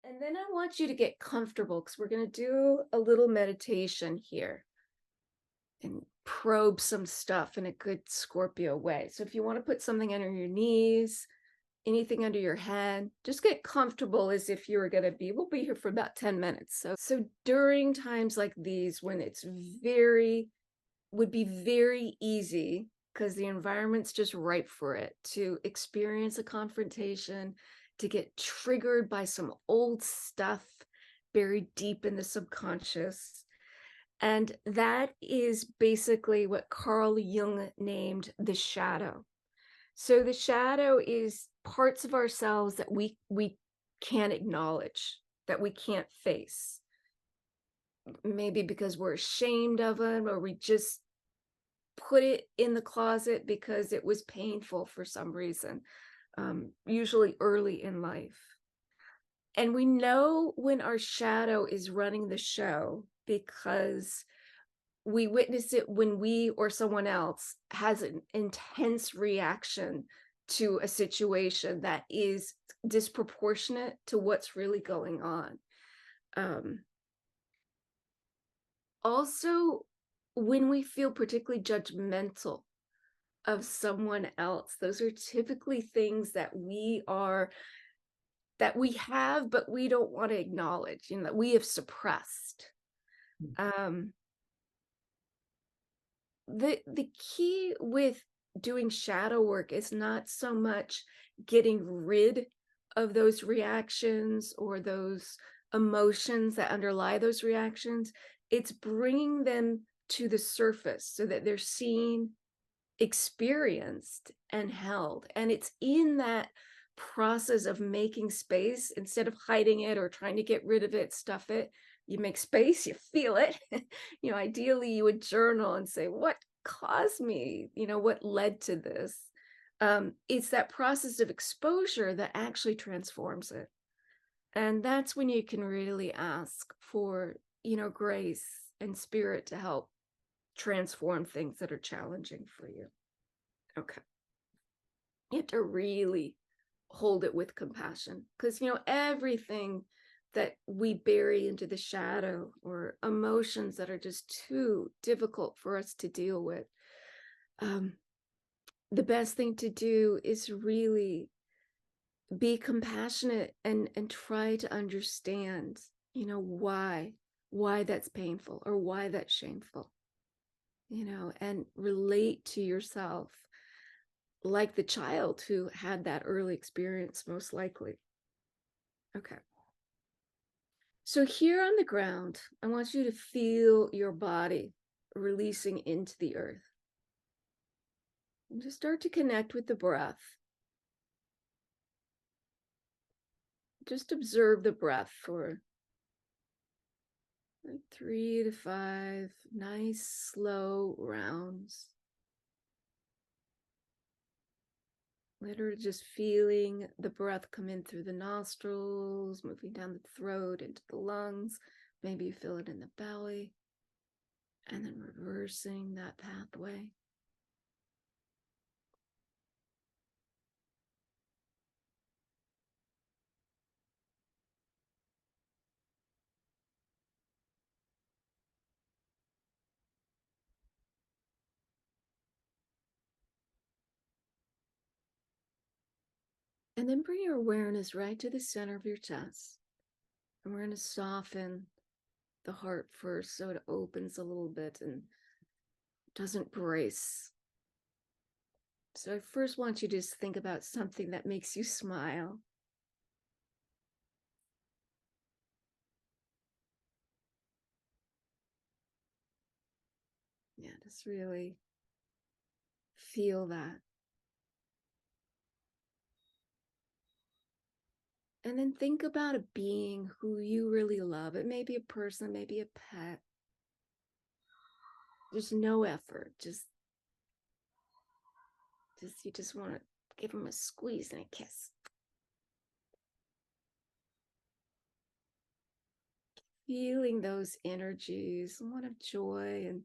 And then I want you to get comfortable because we're going to do a little meditation here and probe some stuff in a good Scorpio way. So if you want to put something under your knees, anything under your head, just get comfortable as if you were going to be, we'll be here for about 10 minutes. So during times like these, when it's would be very easy because the environment's just ripe for it to experience a confrontation, to get triggered by some old stuff buried deep in the subconscious. And that is basically what Carl Jung named the shadow. So the shadow is parts of ourselves that we can't acknowledge, that we can't face. Maybe because we're ashamed of them, or we just put it in the closet because it was painful for some reason, usually early in life. And we know when our shadow is running the show because we witness it when we or someone else has an intense reaction to a situation that is disproportionate to what's really going on. Also, when we feel particularly judgmental of someone else, those are typically things that we have, but we don't want to acknowledge, that we have suppressed. The key with doing shadow work is not so much getting rid of those reactions or those emotions that underlie those reactions. It's bringing them to the surface so that they're seen, experienced, and held. And it's in that process of making space, instead of hiding it or trying to get rid of it, stuff it, you make space, you feel it. Ideally you would journal and say, what caused me, what led to this? It's that process of exposure that actually transforms it. And that's when you can really ask for, grace and spirit to help transform things that are challenging for you. Okay. You have to really hold it with compassion, because, everything that we bury into the shadow, or emotions that are just too difficult for us to deal with, the best thing to do is really be compassionate and try to understand, why that's painful or why that's shameful, and relate to yourself like the child who had that early experience, most likely. Okay. So here on the ground, I want you to feel your body releasing into the earth. And just start to connect with the breath. Just observe the breath for 3 to 5 nice, slow rounds. Literally just feeling the breath come in through the nostrils, moving down the throat into the lungs. Maybe you feel it in the belly, and then reversing that pathway. And then bring your awareness right to the center of your chest. And we're going to soften the heart first so it opens a little bit and doesn't brace. So I first want you to just think about something that makes you smile. Yeah, just really feel that. And then think about a being who you really love. It may be a person, maybe a pet. There's no effort. Just you just want to give them a squeeze and a kiss. Feeling those energies, one of joy and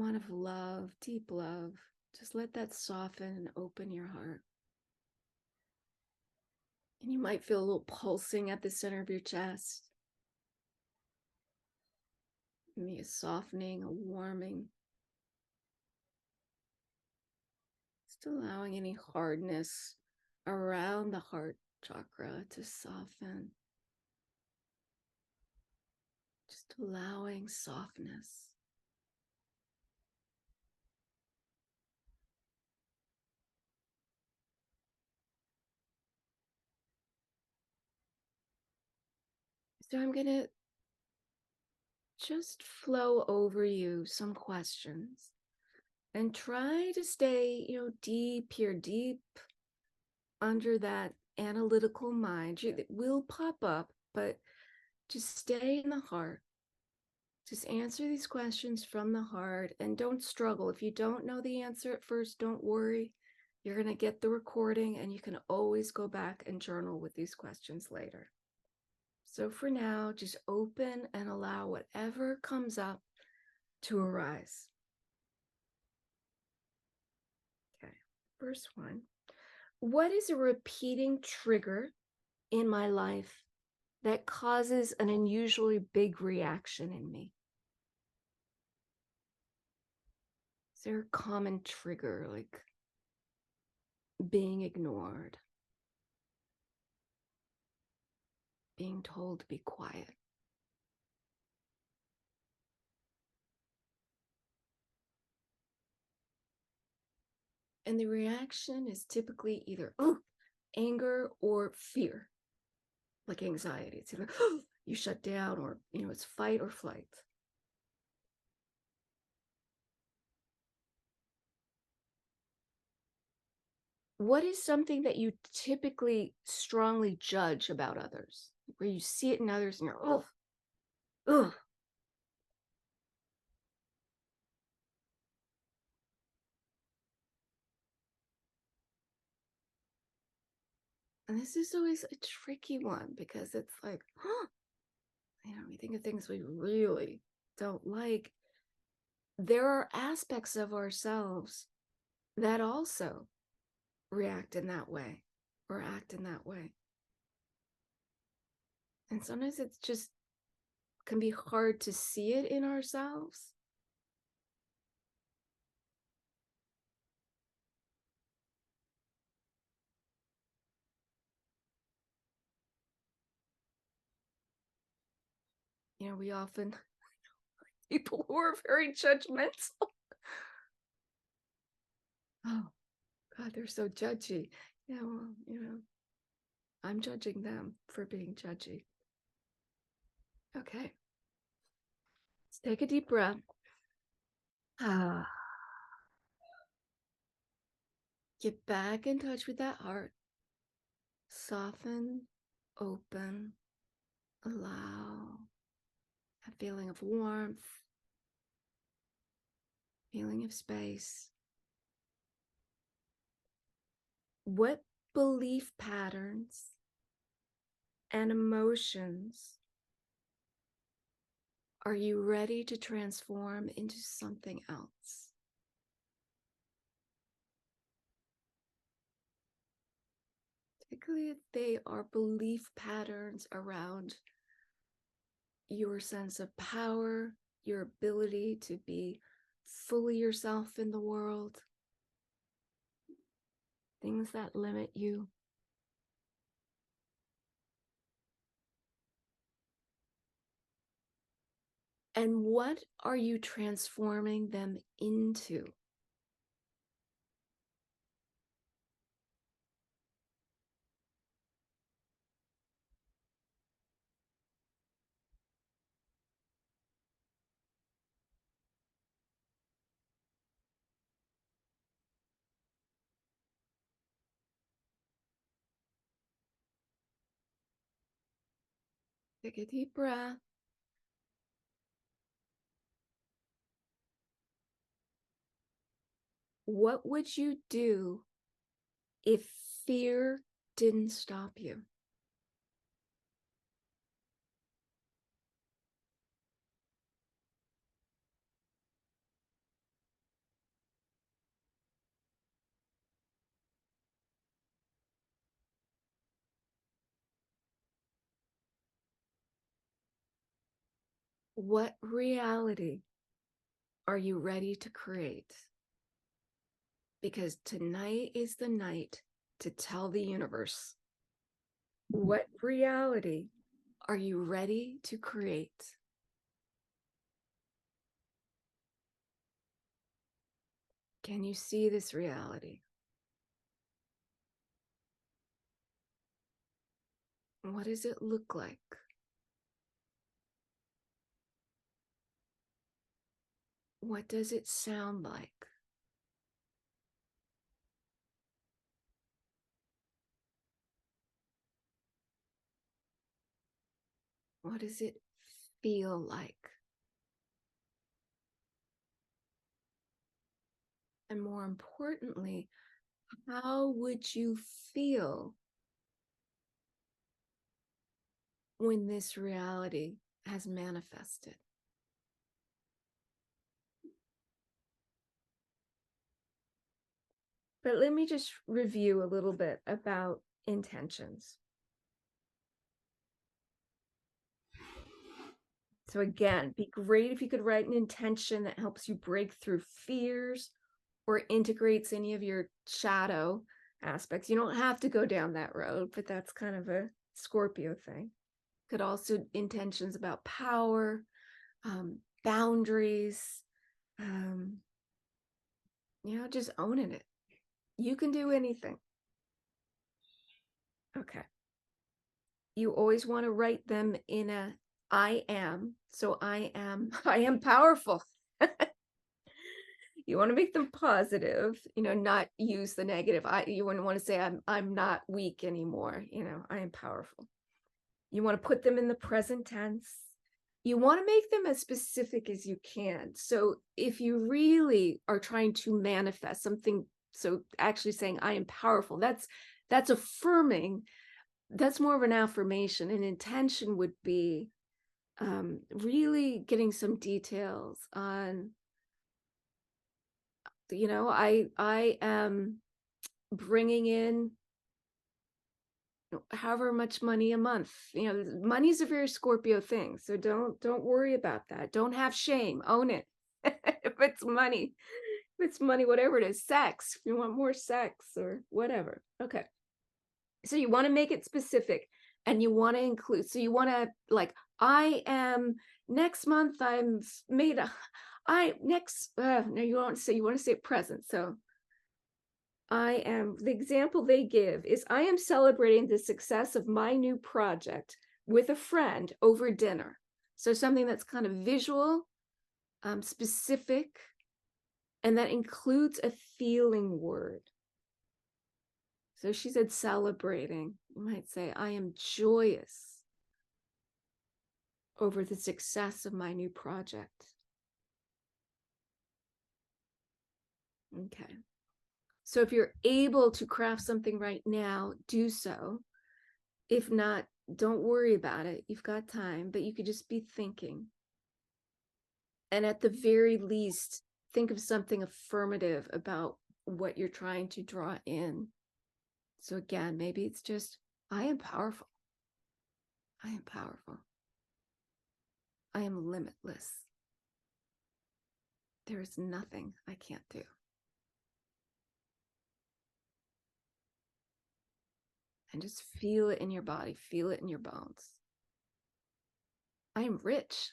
one of love, deep love. Just let that soften and open your heart. And you might feel a little pulsing at the center of your chest. Maybe a softening, a warming. Just allowing any hardness around the heart chakra to soften. Just allowing softness. So I'm going to just flow over you some questions and try to stay, deep here, deep under that analytical mind. It will pop up, but just stay in the heart. Just answer these questions from the heart and don't struggle. If you don't know the answer at first, don't worry. You're going to get the recording and you can always go back and journal with these questions later. So for now, just open and allow whatever comes up to arise. Okay, first one. What is a repeating trigger in my life that causes an unusually big reaction in me? Is there a common trigger, like being ignored, being told to be quiet? And the reaction is typically either anger or fear, like anxiety. It's either you shut down or, it's fight or flight. What is something that you typically strongly judge about others, where you see it in others and you're, ugh. And this is always a tricky one because it's like, we think of things we really don't like. There are aspects of ourselves that also react in that way or act in that way. And sometimes it's just can be hard to see it in ourselves. We often people who are very judgmental. Oh God, they're so judgy. Yeah, well, I'm judging them for being judgy. Okay. Let's take a deep breath. Get back in touch with that heart. Soften, open, allow a feeling of warmth, feeling of space. What belief patterns and emotions are you ready to transform into something else? Particularly if they are belief patterns around your sense of power, your ability to be fully yourself in the world, things that limit you. And what are you transforming them into? Take a deep breath. What would you do if fear didn't stop you? What reality are you ready to create? Because tonight is the night to tell the universe, what reality are you ready to create? Can you see this reality? What does it look like? What does it sound like? What does it feel like? And more importantly, how would you feel when this reality has manifested? But let me just review a little bit about intentions. So again, be great if you could write an intention that helps you break through fears or integrates any of your shadow aspects. You don't have to go down that road, but that's kind of a Scorpio thing. Could also intentions about power, boundaries, just owning it. You can do anything. Okay. You always want to write them in a I am. So I am powerful. You want to make them positive, not use the negative. You wouldn't want to say I'm not weak anymore. I am powerful. You want to put them in the present tense. You want to make them as specific as you can. So if you really are trying to manifest something, so actually saying I am powerful, that's affirming. That's more of an affirmation. An intention would be really getting some details on, I am bringing in however much money a month. Money's a very Scorpio thing, so don't worry about that. Don't have shame. Own it. If it's money, whatever it is, sex, if you want more sex or whatever. Okay. So you want to make it specific, and you want to include, so you want to, like, I am next month, I'm made a, no, you want to say present. So the example they give is, I am celebrating the success of my new project with a friend over dinner. So something that's kind of visual, specific, and that includes a feeling word. So she said celebrating. You might say, I am joyous over the success of my new project. Okay. So if you're able to craft something right now, do so. If not, don't worry about it. You've got time, but you could just be thinking. And at the very least, think of something affirmative about what you're trying to draw in. So again, maybe it's just, I am powerful. I am powerful. I am limitless. There is nothing I can't do. And just feel it in your body, feel it in your bones. I am rich.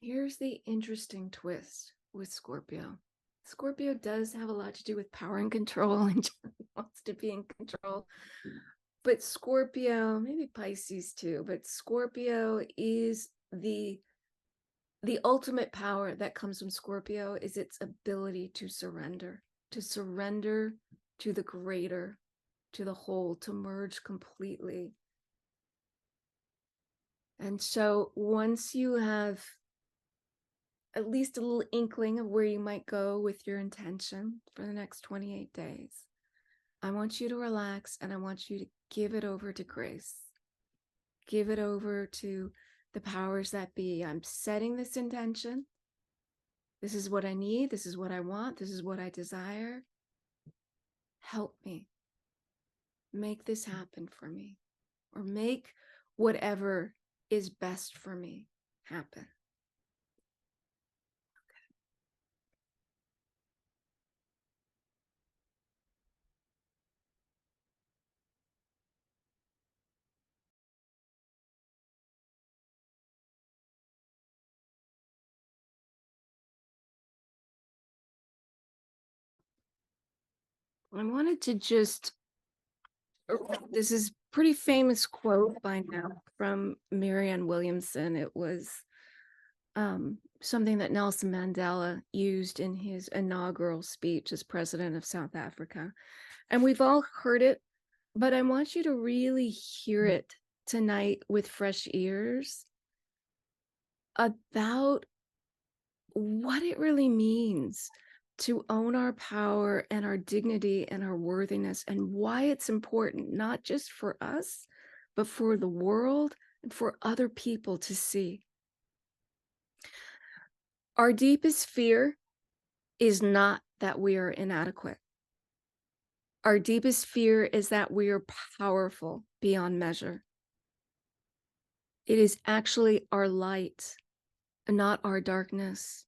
Here's the interesting twist with Scorpio. Scorpio does have a lot to do with power and control, and wants to be in control. But Scorpio, maybe Pisces too, but Scorpio is the ultimate power that comes from Scorpio is its ability to surrender to the greater, to the whole, to merge completely. And so once you have at least a little inkling of where you might go with your intention for the next 28 days, I want you to relax, and I want you to give it over to grace. give it over to the powers that be. I'm setting this intention. This is what I need. This is what I want. This is what I desire. Help me. Make this happen for me, or make whatever is best for me happen. I wanted to just, this is pretty famous quote by now from Marianne Williamson. It was something that Nelson Mandela used in his inaugural speech as president of South Africa. And we've all heard it, but I want you to really hear it tonight with fresh ears about what it really means to own our power and our dignity and our worthiness, and why it's important, not just for us, but for the world and for other people to see. Our deepest fear is not that we are inadequate. Our deepest fear is that we are powerful beyond measure. It is actually our light, and not our darkness,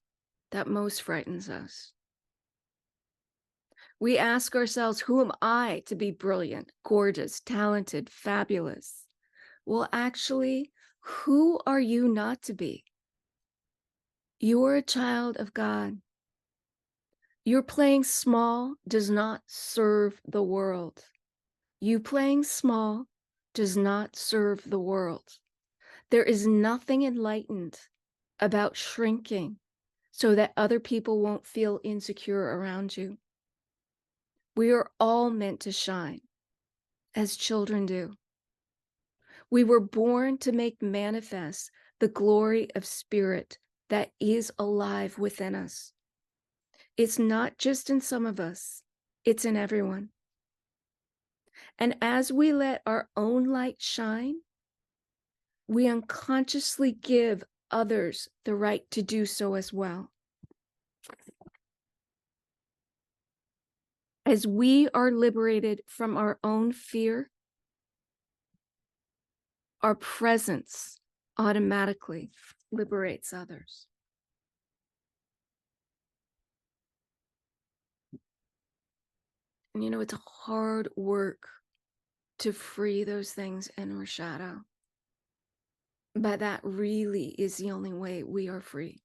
that most frightens us. We ask ourselves, who am I to be brilliant, gorgeous, talented, fabulous? Well, actually, who are you not to be? You're a child of God. Your playing small does not serve the world. You playing small does not serve the world. There is nothing enlightened about shrinking so that other people won't feel insecure around you. We are all meant to shine, as children do. We were born to make manifest the glory of spirit that is alive within us. It's not just in some of us, it's in everyone. And as we let our own light shine, we unconsciously give others the right to do so as well. As we are liberated from our own fear, our presence automatically liberates others. And you know, it's hard work to free those things in our shadow. But that really is the only way we are free.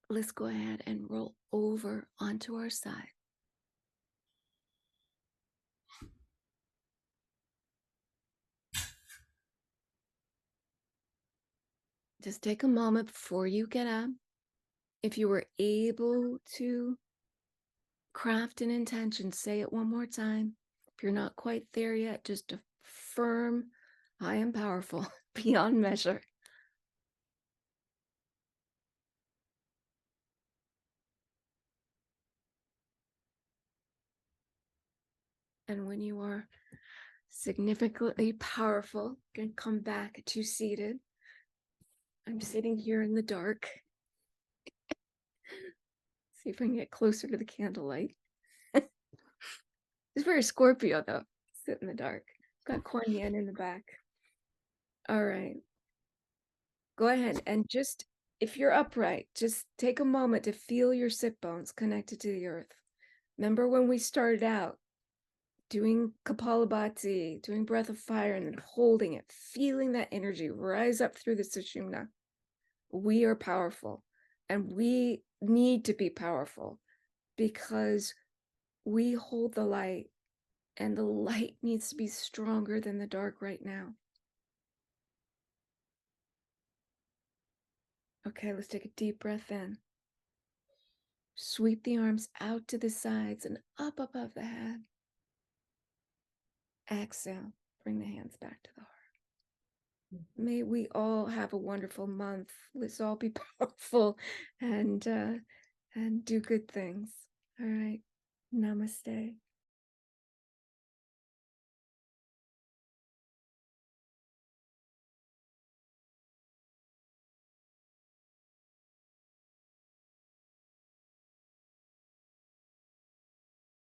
Let's go ahead and roll over onto our side. Just take a moment before you get up. If you were able to craft an intention, say it one more time. If you're not quite there yet, just affirm, I am powerful beyond measure. And when you are significantly powerful, you can come back to seated. I'm sitting here in the dark. See if I can get closer to the candlelight. It's very Scorpio, though. Sit in the dark. Got Kuan Yin in the back. All right. Go ahead and just, if you're upright, just take a moment to feel your sit bones connected to the earth. Remember when we started out doing Kapalabhati, doing breath of fire, and then holding it, feeling that energy rise up through the Sushumna. We are powerful, and we need to be powerful because we hold the light, and the light needs to be stronger than the dark right now. Okay, let's take a deep breath in. Sweep the arms out to the sides and up above the head. Exhale, bring the hands back to the heart. May we all have a wonderful month. Let's all be powerful and do good things. All right. Namaste.